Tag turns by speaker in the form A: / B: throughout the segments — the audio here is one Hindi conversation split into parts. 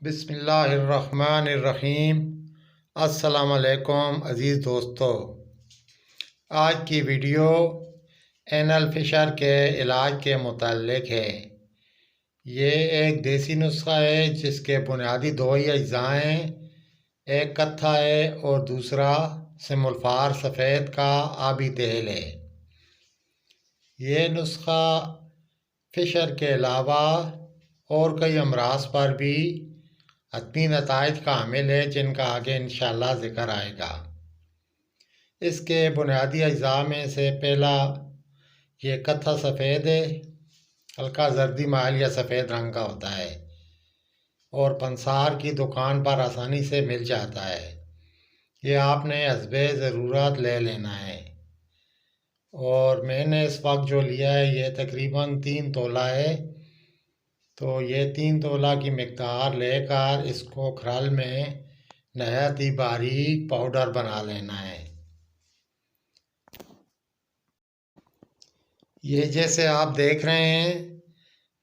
A: बिस्मिल्लाहिर्रहमानिर्रहीम। अस्सलाम वालेकुम अज़ीज़ दोस्तों, आज की वीडियो एनल फिशर के इलाज के मुताल्लिक़ है। ये एक देसी नुस्खा है जिसके बुनियादी दो ही अज्जा हैं। एक कत्था है और दूसरा सिमुल्फार सफ़ेद का आबी तेल है। ये नुस्खा फिशर के अलावा और कई अमराज पर भी हतमी नताइज का हामिल है, जिनका आगे इंशाअल्लाह ज़िक्र आएगा। इसके बुनियादी अज्जा में से पहला ये कत्था सफ़ेद है, हल्का जर्दी माइल या सफ़ेद रंग का होता है और पंसार की दुकान पर आसानी से मिल जाता है। ये आपने हस्बे ज़रूरत ले लेना है और मैंने इस वक्त जो लिया है ये तकरीबन 3 तोला है। तो ये 3 तोला की मिक़दार लेकर इसको खरल में नहायत ही बारीक पाउडर बना लेना है। ये जैसे आप देख रहे हैं,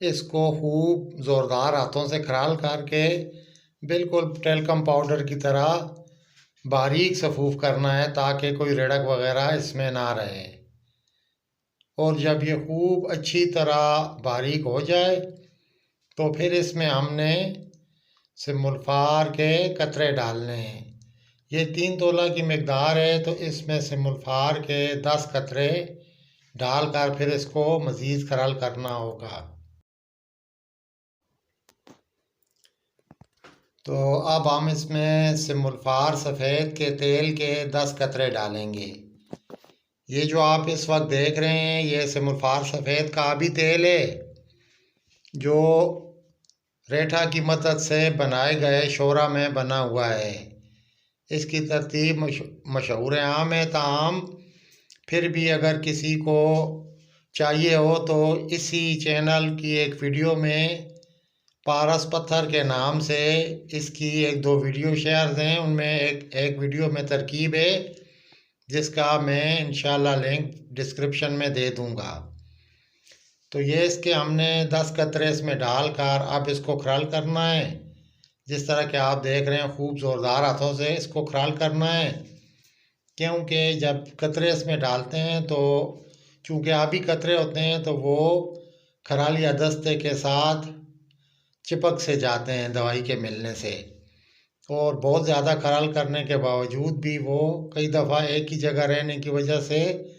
A: इसको खूब ज़ोरदार हाथों से खराल करके बिल्कुल टेल्कम पाउडर की तरह बारीक सफूफ करना है ताकि कोई रिड़क वगैरह इसमें ना रहे। और जब ये खूब अच्छी तरह बारीक हो जाए तो फिर इसमें हमने सिमुल्फार के कतरे डालने हैं। ये 3 तोला की मिक़दार है तो इसमें सिमुल्फार के 10 कतरे डालकर फिर इसको मज़ीद खरल करना होगा। तो अब हम इसमें सिमुल्फार सफ़ेद के तेल के 10 कतरे डालेंगे। ये जो आप इस वक्त देख रहे हैं ये सिमुल्फार सफ़ेद का आबी तेल है जो रेठा की मदद से बनाए गए शोरा में बना हुआ है। इसकी तरतीब मशहूर आम है, ताहम फिर भी अगर किसी को चाहिए हो तो इसी चैनल की एक वीडियो में पारस पत्थर के नाम से इसकी 1-2 वीडियो शेयर हैं। उनमें एक वीडियो में तरकीब है जिसका मैं इंशाल्लाह लिंक डिस्क्रिप्शन में दे दूंगा। तो ये इसके हमने 10 कतरे इसमें डालकर अब इसको खरल करना है। जिस तरह के आप देख रहे हैं खूब ज़ोरदार हाथों से इसको खरल करना है, क्योंकि जब कतरे इसमें डालते हैं तो चूँकि आबी कतरे होते हैं तो वो खराल या दस्ते के साथ चिपक से जाते हैं दवाई के मिलने से, और बहुत ज़्यादा खराल करने के बावजूद भी वो कई दफ़ा एक ही जगह रहने की वजह से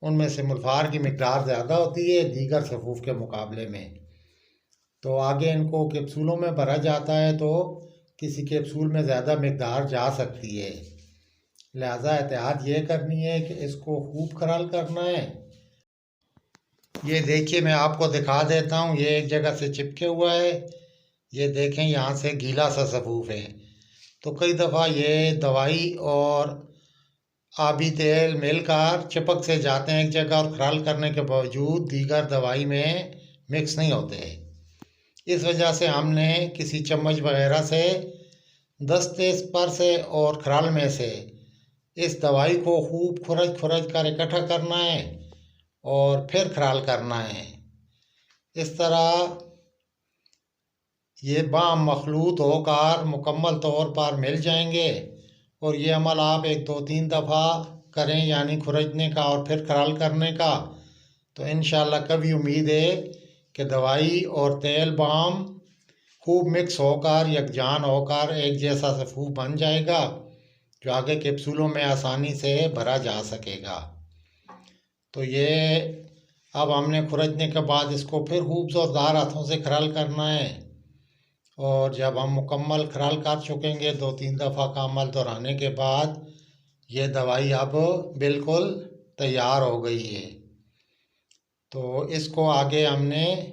A: उनमें सिमुल्फार की मिक़दार ज़्यादा होती है दीगर सफ़ूफ के मुकाबले में। तो आगे इनको कैप्सूलों में भरा जाता है तो किसी कैप्सूल में ज़्यादा मिक़दार जा सकती है, लिहाजा एहतियात ये करनी है कि इसको खूब खराल करना है। ये देखिए मैं आपको दिखा देता हूँ, ये एक जगह से चिपके हुआ है। ये देखें यहाँ से गीला सा सफ़ूफ है। तो कई दफ़ा ये दवाई और आबी तेल मिलकर चिपक से जाते हैं एक जगह और खराल करने के बावजूद दीगर दवाई में मिक्स नहीं होते। इस वजह से हमने किसी चम्मच वगैरह से दस्ते पर से और खराल में से इस दवाई को खूब खुरच खुरच कर इकट्ठा करना है और फिर खराल करना है। इस तरह ये बाम मखलूत होकर मुकम्मल तौर पर मिल जाएंगे और ये अमल आप 1-2-3 दफ़ा करें, यानी खुरचने का और फिर खराल करने का, तो इंशाल्लाह कभी उम्मीद है कि दवाई और तेल बाम खूब मिक्स होकर यकजान होकर एक जैसा सफ़ूफ बन जाएगा जो आगे कैप्सूलों में आसानी से भरा जा सकेगा। तो ये अब हमने खुरचने के बाद इसको फिर खूब ज़ोरदार हाथों से खराल करना है और जब हम मुकम्मल खराल कर चुकेंगे 2-3 दफ़ा का अमल दोहराने के बाद ये दवाई अब बिल्कुल तैयार हो गई है। तो इसको आगे हमने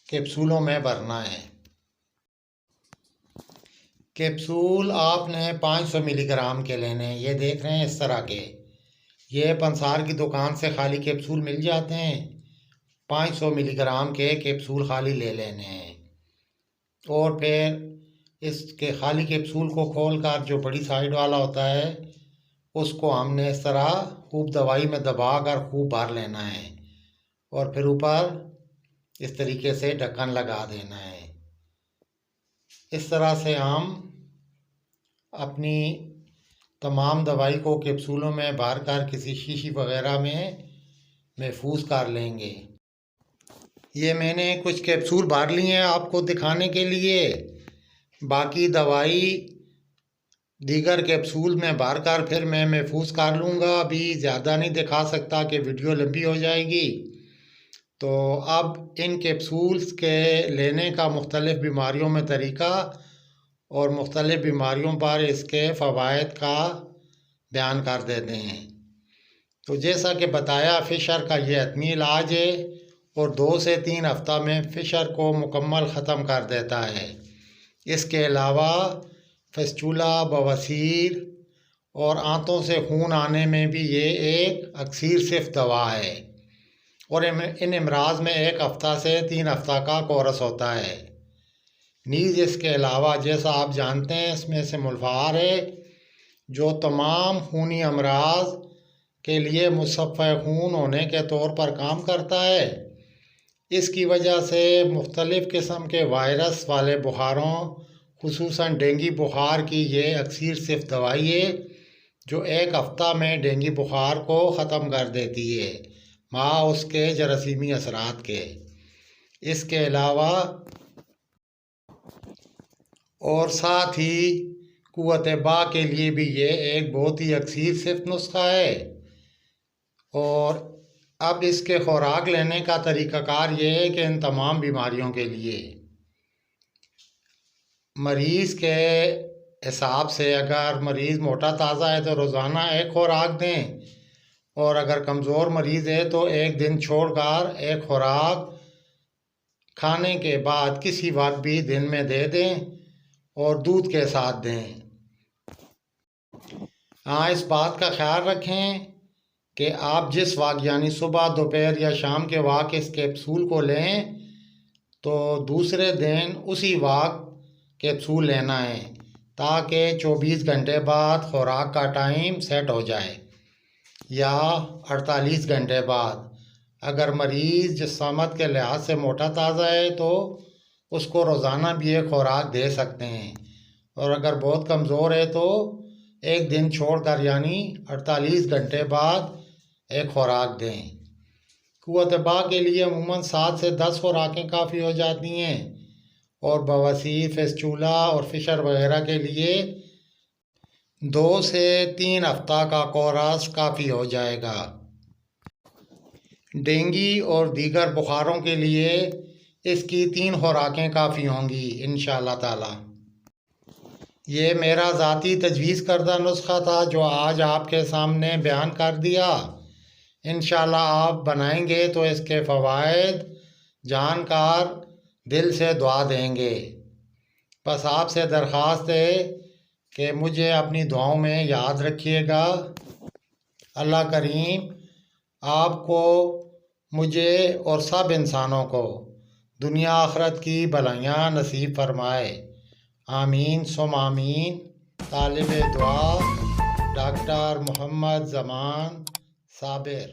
A: कैप्सूलों में भरना है। कैप्सूल आपने 500 मिलीग्राम के लेने हैं। ये देख रहे हैं इस तरह के, ये पंसार की दुकान से खाली कैप्सूल मिल जाते हैं। 500 मिलीग्राम के कैप्सूल खाली ले लेने हैं और फिर इसके खाली कैप्सूल को खोलकर जो बड़ी साइड वाला होता है उसको हमने इस तरह खूब दवाई में दबाकर खूब भर लेना है और फिर ऊपर इस तरीके से ढक्कन लगा देना है। इस तरह से हम अपनी तमाम दवाई को कैप्सूलों में भर कर किसी शीशी वगैरह में महफूज कर लेंगे। ये मैंने कुछ कैप्सूल भर लिए हैं आपको दिखाने के लिए। बाकी दवाई दीगर कैप्सूल में भर कर फिर मैं महफूज कर लूँगा। अभी ज़्यादा नहीं दिखा सकता कि वीडियो लंबी हो जाएगी। तो अब इन कैप्सूल्स के लेने का मुख्तलिफ़ बीमारियों में तरीका और मुख्तलिफ़ बीमारियों पर इसके फ़वाइद का बयान कर देते हैं। तो जैसा कि बताया, फ़िशर का ये हतमी इलाज है और 2 से 3 हफ्ता में फ़िशर को मुकम्मल ख़त्म कर देता है। इसके अलावा फिस्टुला, बवासीर और आंतों से खून आने में भी ये एक अक्सीर सिर्फ दवा है और इन अमराज में 1 हफ्ता से 3 हफ्ता का कोर्स होता है। नीज़ इसके अलावा जैसा आप जानते हैं इसमें से मुल्फार है जो तमाम खूनी अमराज के लिए मुसफ़्फ़ा खून होने के तौर पर काम करता है। इसकी वजह से मुख्तलिफ़ किस्म के वायरस वाले बुखारों, खुसूसन डेंगू बुखार की ये अक्सीर सिर्फ दवाई है जो 1 हफ्ता में डेंगू बुखार को ख़त्म कर देती है माँ उसके जरासीमी असरात के। इसके अलावा और साथ ही कुव्वत बा के लिए भी ये एक बहुत ही अक्सीर सिर्फ नुस्खा है। और अब इसके खुराक लेने का तरीक़ाकार ये है कि इन तमाम बीमारियों के लिए मरीज़ के हिसाब से अगर मरीज़ मोटा ताज़ा है तो रोज़ाना एक खुराक दें और अगर कमज़ोर मरीज़ है तो एक दिन छोड़कर एक खुराक खाने के बाद किसी वक्त भी दिन में दे दें और दूध के साथ दें। हाँ, इस बात का ख्याल रखें कि आप जिस वक्त यानी सुबह, दोपहर या शाम के वक्त इस कैप्सूल को लें तो दूसरे दिन उसी वक्त कैप्सूल लेना है ताकि 24 घंटे बाद खुराक का टाइम सेट हो जाए या 48 घंटे बाद। अगर मरीज़ जिस्मात के लिहाज से मोटा ताज़ा है तो उसको रोज़ाना भी एक खुराक दे सकते हैं और अगर बहुत कमज़ोर है तो एक दिन छोड़कर यानी 48 घंटे बाद एक खुराक दें। कुव्वत बा के लिए अमूमन 7 से 10 खुराकें काफ़ी हो जाती हैं और बवासीर, फिस्टुला और फ़िशर वगैरह के लिए 2 से 3 हफ्ता का कोर्स काफ़ी हो जाएगा। डेंगू और दीगर बुखारों के लिए इसकी 3 खुराकें काफ़ी होंगी इंशाअल्लाह ताला। ये मेरा ज़ाती तजवीज़ करदा नुस्खा था जो आज आपके सामने बयान कर दिया। इंशाअल्लाह आप बनाएंगे तो इसके फ़वाइद जानकर दिल से दुआ देंगे। बस आपसे दरख्वास्त है कि मुझे अपनी दुआओं में याद रखिएगा। अल्लाह करीम आपको, मुझे और सब इंसानों को दुनिया आखिरत की भलाइयाँ नसीब फरमाए। आमीन सुम आमीन। तालिब दुआ डॉक्टर मोहम्मद ज़मान साबिर।